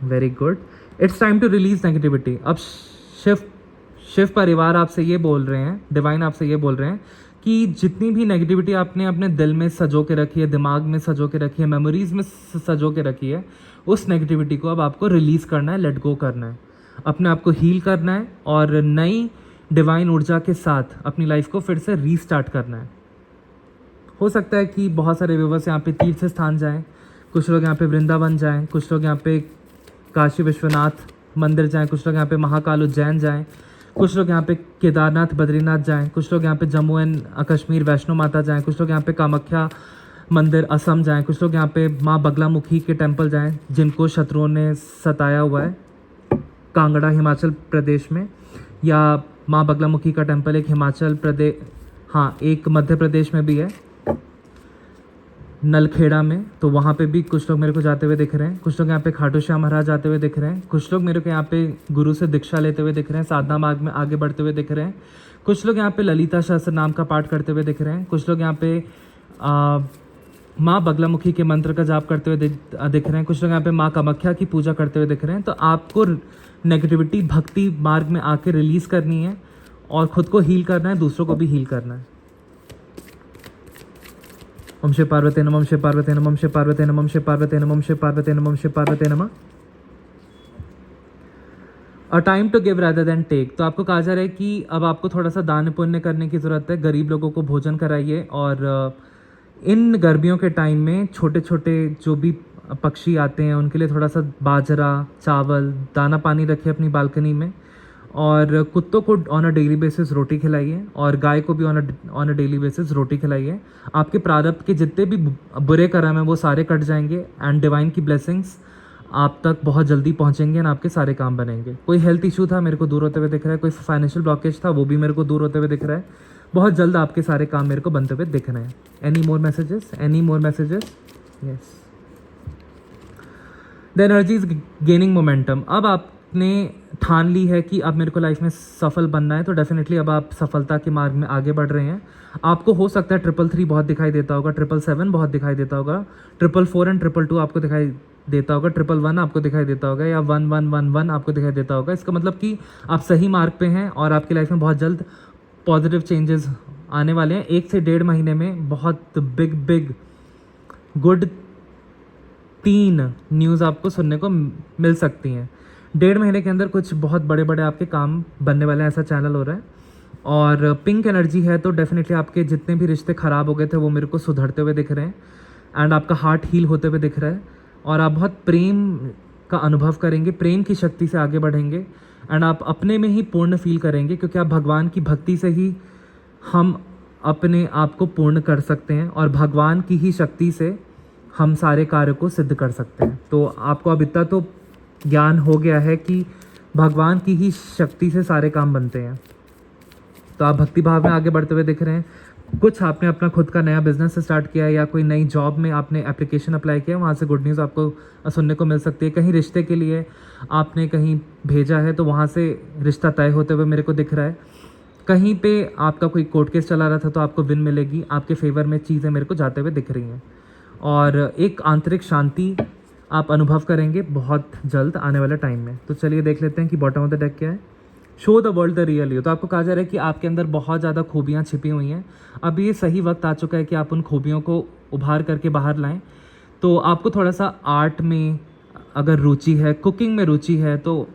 very good. It's time to release negativity. अब शिव परिवार आपसे ये बोल रहे हैं, डिवाइन आपसे ये बोल रहे हैं कि जितनी भी नेगेटिविटी आपने अपने दिल में सजो के रखी है, दिमाग में सजो के रखी है, मेमोरीज में सजो के रखी है, उस नेगेटिविटी को अब आपको रिलीज़ करना है, लेट गो करना है, अपने आप को हील करना है और नई डिवाइन ऊर्जा के साथ अपनी लाइफ को फिर से रीस्टार्ट करना है। हो सकता है कि बहुत सारे व्यूवर्स यहाँ पे तीर्थ स्थान जाएं, कुछ लोग यहाँ पे वृंदावन जाएं, कुछ लोग यहाँ पे काशी विश्वनाथ मंदिर जाएं, कुछ लोग यहाँ पे महाकाल उज्जैन जाएं, कुछ लोग यहाँ पे केदारनाथ बद्रीनाथ जाएं, कुछ लोग यहाँ पे जम्मू एंड कश्मीर वैष्णो माता जाएं, कुछ लोग यहाँ पे कामाख्या मंदिर असम जाएं, कुछ लोग यहाँ पे माँ बगलामुखी के टेम्पल जाएं जिनको शत्रुओं ने सताया हुआ है कांगड़ा हिमाचल प्रदेश में, या माँ बगलामुखी का टेम्पल एक हिमाचल प्रदेश, हाँ एक मध्य प्रदेश में भी है नलखेड़ा में, तो वहाँ पे भी कुछ लोग मेरे को जाते हुए दिख रहे हैं। कुछ लोग यहाँ पे खाटू श्याम महाराज जाते हुए दिख रहे हैं। कुछ लोग मेरे को यहाँ पे गुरु से दीक्षा लेते हुए दिख रहे हैं, साधना मार्ग में आगे बढ़ते हुए दिख रहे हैं। कुछ लोग यहाँ पे ललिता सहस्त्र नाम का पाठ करते हुए दिख रहे हैं। कुछ लोग यहाँ पे माँ बगलामुखी के मंत्र का जाप करते हुए दिख रहे हैं। कुछ लोग यहाँ पे माँ कामाख्या की पूजा करते हुए दिख रहे हैं। तो आपको नेगेटिविटी भक्ति मार्ग में आके रिलीज़ करनी है और ख़ुद को हील करना है, दूसरों को भी हील करना है। ओम शिव पार्वती नमः, ओम शिव पार्वती नमः, ओम शिव पार्वती नमः, ओम शिव पार्वती नमः, ओम शिव पार्वती नमः, ओम शिव पार्वती नमः। A time to give rather than take. तो आपको कहा जा रहा है कि अब आपको थोड़ा सा दान पुण्य करने की ज़रूरत है, गरीब लोगों को भोजन कराइए, और इन गर्मियों के टाइम में छोटे छोटे जो भी पक्षी आते हैं उनके लिए थोड़ा सा बाजरा, चावल, दाना पानी रखिए अपनी बालकनी में, और कुत्तों को ऑन अ डेली बेसिस रोटी खिलाइए, और गाय को भी ऑन अ डेली बेसिस रोटी खिलाइए। आपके प्रारब्ध के जितने भी बुरे कर्म हैं वो सारे कट जाएंगे एंड डिवाइन की ब्लेसिंग्स आप तक बहुत जल्दी पहुंचेंगे एंड आपके सारे काम बनेंगे। कोई हेल्थ इशू था मेरे को दूर होते हुए दिख रहा है, कोई फाइनेंशियल ब्लॉकेज था वो भी मेरे को दूर होते हुए दिख रहा है। बहुत जल्द आपके सारे काम मेरे को बनते हुए दिख रहे हैं। Any more messages, any more messages? Yes. The energy is gaining momentum. अब आपने ठान ली है कि अब मेरे को लाइफ में सफल बनना है, तो डेफिनेटली अब आप सफलता के मार्ग में आगे बढ़ रहे हैं। आपको हो सकता है 333 बहुत दिखाई देता होगा, 777 बहुत दिखाई देता होगा, 444 एंड 222 आपको दिखाई देता होगा, 111 आपको दिखाई देता होगा, या 1111 आपको दिखाई देता होगा। इसका मतलब कि आप सही मार्ग पे हैं और आपकी लाइफ में बहुत जल्द पॉजिटिव चेंजेस आने वाले हैं। 1 से 1.5 महीने में बहुत बिग गुड 3 न्यूज़ आपको सुनने को मिल सकती हैं। 1.5 महीने के अंदर कुछ बहुत बड़े बड़े आपके काम बनने वाले हैं, ऐसा चैनल हो रहा है। और पिंक एनर्जी है, तो डेफिनेटली आपके जितने भी रिश्ते ख़राब हो गए थे वो मेरे को सुधरते हुए दिख रहे हैं एंड आपका हार्ट हील होते हुए दिख रहा है, और आप बहुत प्रेम का अनुभव करेंगे, प्रेम की शक्ति से आगे बढ़ेंगे एंड आप अपने में ही पूर्ण फील करेंगे, क्योंकि आप भगवान की भक्ति से ही हम अपने आप को पूर्ण कर सकते हैं और भगवान की ही शक्ति से हम सारे कार्य को सिद्ध कर सकते हैं। तो आपको अब इतना तो ज्ञान हो गया है कि भगवान की ही शक्ति से सारे काम बनते हैं। तो आप भक्ति भाव में आगे बढ़ते हुए दिख रहे हैं। कुछ आपने अपना खुद का नया बिजनेस स्टार्ट किया है या कोई नई जॉब में आपने एप्लीकेशन अप्लाई किया, वहाँ से गुड न्यूज़ आपको सुनने को मिल सकती है। कहीं रिश्ते के लिए आपने कहीं भेजा है तो वहाँ से रिश्ता तय होते हुए मेरे को दिख रहा है। कहीं पे आपका कोई कोर्ट केस चला रहा था तो आपको विन मिलेगी, आपके फेवर में चीज़ें मेरे को जाते हुए दिख रही हैं। और एक आंतरिक शांति आप अनुभव करेंगे बहुत जल्द आने वाले टाइम में। तो चलिए देख लेते हैं कि बॉटम ऑफ द डेक क्या है। Show the world the real you. तो आपको कहा जा रहा है कि आपके अंदर बहुत ज़्यादा खूबियाँ छिपी हुई हैं। अब ये सही वक्त आ चुका है कि आप उन खूबियों को उभार करके बाहर लाएं। तो आपको थोड़ा सा आर्ट में अगर रुचि है, कुकिंग में रुचि है, तो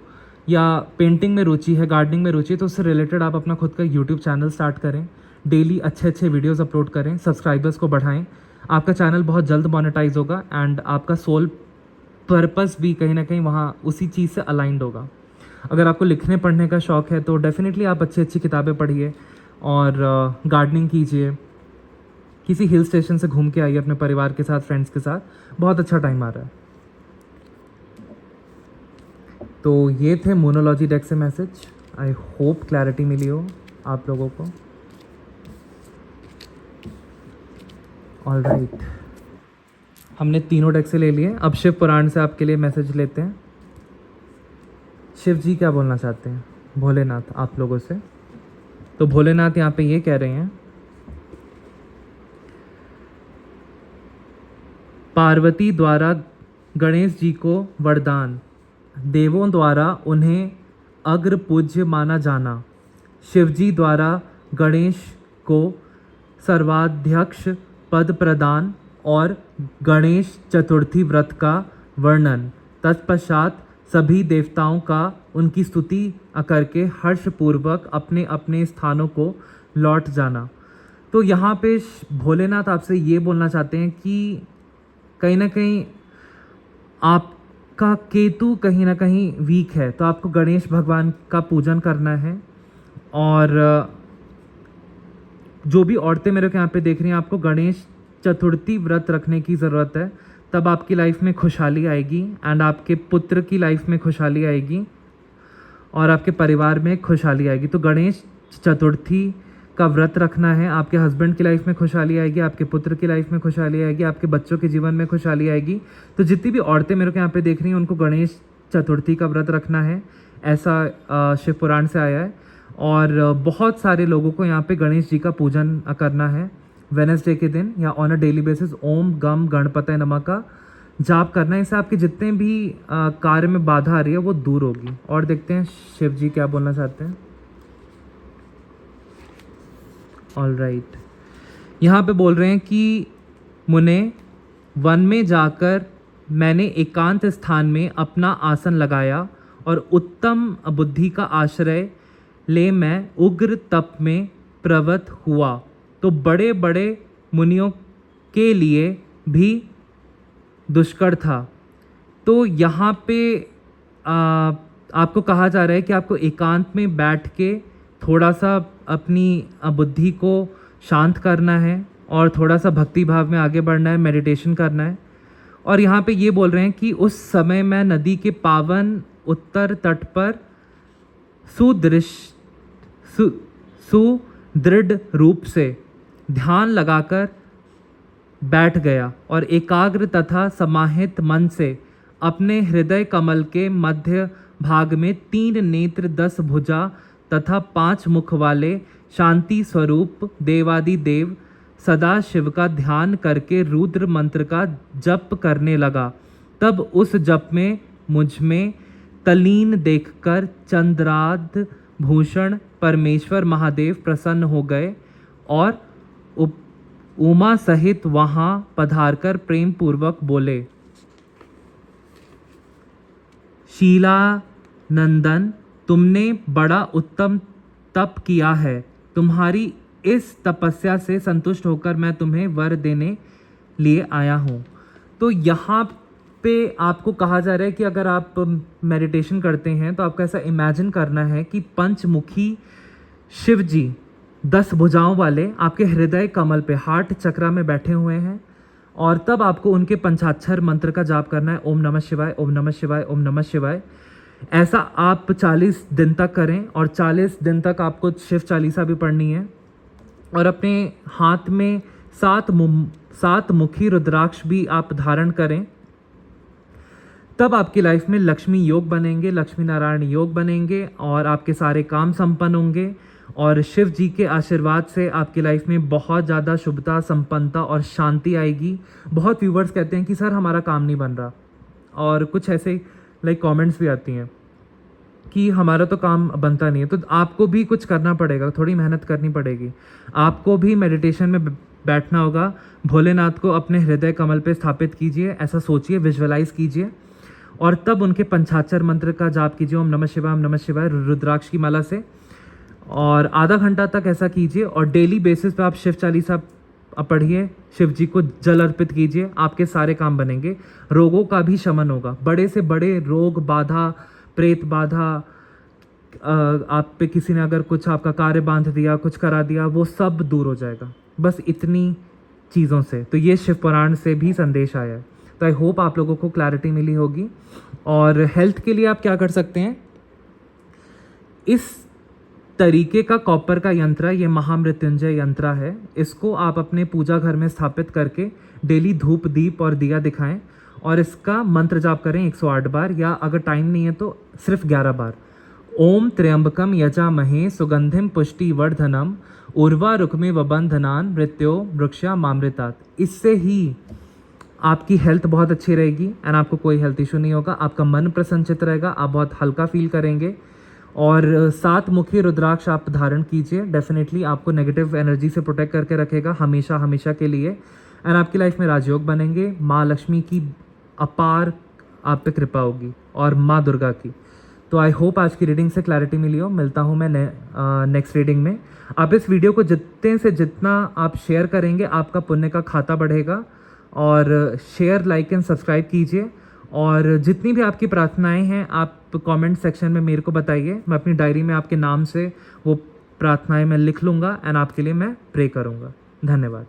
या पेंटिंग में रुचि है, गार्डनिंग में रुचि है, तो उससे रिलेटेड आप अपना खुद का यूट्यूब चैनल स्टार्ट करें। डेली अच्छे अच्छे वीडियोस अपलोड करें, सब्सक्राइबर्स को बढ़ाएं। आपका चैनल बहुत जल्द मोनेटाइज होगा एंड आपका सोल पर्पस भी कहीं ना कहीं वहाँ उसी चीज़ से अलाइंड होगा। अगर आपको लिखने पढ़ने का शौक़ है तो डेफिनेटली आप अच्छी अच्छी किताबें पढ़िए और गार्डनिंग कीजिए। किसी हिल स्टेशन से घूम के आइए अपने परिवार के साथ, फ्रेंड्स के साथ, बहुत अच्छा टाइम आ रहा है। तो ये थे मोनोलॉजी डेक से मैसेज। आई होप क्लैरिटी मिली हो आप लोगों को। ऑल राइट, हमने तीनों डेक से ले लिए। अब शिव पुराण से आपके लिए मैसेज लेते हैं। शिव जी क्या बोलना चाहते हैं भोलेनाथ आप लोगों से? तो भोलेनाथ यहाँ पे ये कह रहे हैं, पार्वती द्वारा गणेश जी को वरदान, देवों द्वारा उन्हें अग्र पूज्य माना जाना, शिवजी द्वारा गणेश को सर्वाध्यक्ष पद प्रदान और गणेश चतुर्थी व्रत का वर्णन, तत्पश्चात सभी देवताओं का उनकी स्तुति करके हर्षपूर्वक अपने अपने स्थानों को लौट जाना। तो यहाँ पे भोलेनाथ आपसे ये बोलना चाहते हैं कि कहीं ना कहीं आपका केतु कहीं ना कहीं वीक है, तो आपको गणेश भगवान का पूजन करना है। और जो भी औरतें मेरे को यहाँ पे देख रही हैं, आपको गणेश चतुर्थी व्रत रखने की ज़रूरत है, तब आपकी लाइफ में खुशहाली आएगी एंड आपके पुत्र की लाइफ में खुशहाली आएगी और आपके परिवार में खुशहाली आएगी। तो गणेश चतुर्थी का व्रत रखना है, आपके हस्बैंड की लाइफ में खुशहाली आएगी, आपके पुत्र की लाइफ में खुशहाली आएगी, आपके बच्चों के जीवन में खुशहाली आएगी। तो जितनी भी औरतें मेरे को यहाँ पे देख रही हैं, उनको गणेश चतुर्थी का व्रत रखना है, ऐसा शिव पुराण से आया है। और बहुत सारे लोगों को यहाँ पे गणेश जी का पूजन करना है वेडनेसडे के दिन या ऑन अ डेली बेसिस। ओम गम गणपतये नमः का जाप करना है। इससे आपके जितने भी कार्य में बाधा आ रही है वो दूर होगी। और देखते हैं शिव जी क्या बोलना चाहते हैं। ऑल राइट, यहाँ पे बोल रहे हैं कि मुने वन में जाकर मैंने एकांत स्थान में अपना आसन लगाया और उत्तम बुद्धि का आश्रय ले मैं उग्र तप में प्रवृत्त हुआ। तो बड़े बड़े मुनियों के लिए भी दुष्कर था। तो यहाँ पे आपको कहा जा रहा है कि आपको एकांत में बैठ के थोड़ा सा अपनी बुद्धि को शांत करना है और थोड़ा सा भक्ति भाव में आगे बढ़ना है, मेडिटेशन करना है। और यहाँ पे ये बोल रहे हैं कि उस समय मैं नदी के पावन उत्तर तट पर सुदृढ़ रूप से ध्यान लगाकर बैठ गया और एकाग्र तथा समाहित मन से अपने हृदय कमल के मध्य भाग में 3 नेत्र 10 भुजा तथा 5 मुख वाले शांति स्वरूप देवादिदेव सदा शिव का ध्यान करके रुद्र मंत्र का जप करने लगा। तब उस जप में मुझ में तल्लीन देखकर चंद्रार्ध भूषण परमेश्वर महादेव प्रसन्न हो गए और उमा सहित वहाँ पधारकर प्रेम पूर्वक बोले, शीला नंदन, तुमने बड़ा उत्तम तप किया है। तुम्हारी इस तपस्या से संतुष्ट होकर मैं तुम्हें वर देने लिए आया हूँ। तो यहाँ पे आपको कहा जा रहा है कि अगर आप मेडिटेशन करते हैं तो आपको ऐसा इमेजिन करना है कि पंचमुखी शिव जी 10 भुजाओं वाले आपके हृदय कमल पे हार्ट चक्रा में बैठे हुए हैं और तब आपको उनके पंचाक्षर मंत्र का जाप करना है, ओम नमः शिवाय, ओम नमः शिवाय, ओम नमः शिवाय। ऐसा आप 40 दिन तक करें और 40 दिन तक आपको शिव चालीसा भी पढ़नी है और अपने हाथ में 7 मुखी रुद्राक्ष भी आप धारण करें। तब आपकी लाइफ में लक्ष्मी योग बनेंगे, लक्ष्मी नारायण योग बनेंगे और आपके सारे काम संपन्न होंगे और शिव जी के आशीर्वाद से आपकी लाइफ में बहुत ज़्यादा शुभता, संपन्नता और शांति आएगी। बहुत व्यूवर्स कहते हैं कि सर हमारा काम नहीं बन रहा, और कुछ ऐसे लाइक कमेंट्स भी आती हैं कि हमारा तो काम बनता नहीं है। तो आपको भी कुछ करना पड़ेगा, थोड़ी मेहनत करनी पड़ेगी। आपको भी मेडिटेशन में बैठना होगा, भोलेनाथ को अपने हृदय कमल पे स्थापित कीजिए, ऐसा सोचिए, विजुअलाइज कीजिए, और तब उनके पंचाक्षर मंत्र का जाप कीजिए, ओम नमः शिवाय, ओम नमः शिवाय, रुद्राक्ष की माला से, और आधा घंटा तक ऐसा कीजिए। और डेली बेसिस पे आप शिव चालीसा पढ़िए, शिव जी को जल अर्पित कीजिए, आपके सारे काम बनेंगे, रोगों का भी शमन होगा। बड़े से बड़े रोग, बाधा, प्रेत बाधा, आप पे किसी ने अगर कुछ आपका कार्य बांध दिया, कुछ करा दिया, वो सब दूर हो जाएगा बस इतनी चीज़ों से। तो ये शिव पुराण से भी संदेश आया है। तो आई होप आप लोगों को क्लैरिटी मिली होगी। और हेल्थ के लिए आप क्या कर सकते हैं, इस तरीके का कॉपर का यंत्र, ये महामृत्युंजय यंत्र है, इसको आप अपने पूजा घर में स्थापित करके डेली धूप, दीप और दिया दिखाएं, और इसका मंत्र जाप करें 108 बार, या अगर टाइम नहीं है तो सिर्फ 11 बार। ओम त्र्यंबकम यजामहे सुगंधिम पुष्टिवर्धनम उर्वा रुक्मिव बंधनान मृत्यो वृक्षा मामृतात्। इससे ही आपकी हेल्थ बहुत अच्छी रहेगी एंड आपको कोई हेल्थ इशू नहीं होगा, आपका मन प्रसन्नचित रहेगा, आप बहुत हल्का फील करेंगे। और 7 मुखी रुद्राक्ष आप धारण कीजिए, डेफिनेटली आपको नेगेटिव एनर्जी से प्रोटेक्ट करके रखेगा हमेशा हमेशा के लिए, एंड आपकी लाइफ में राजयोग बनेंगे। माँ लक्ष्मी की अपार आप पे कृपा होगी और माँ दुर्गा की। तो आई होप आज की रीडिंग से क्लैरिटी मिली हो। मिलता हूँ मैं नेक्स्ट रीडिंग में। आप इस वीडियो को जितने से जितना आप शेयर करेंगे, आपका पुण्य का खाता बढ़ेगा। और शेयर, लाइक एंड सब्सक्राइब कीजिए, और जितनी भी आपकी प्रार्थनाएं हैं आप कमेंट सेक्शन में मेरे को बताइए। मैं अपनी डायरी में आपके नाम से वो प्रार्थनाएं मैं लिख लूँगा एंड आपके लिए मैं प्रे करूँगा। धन्यवाद।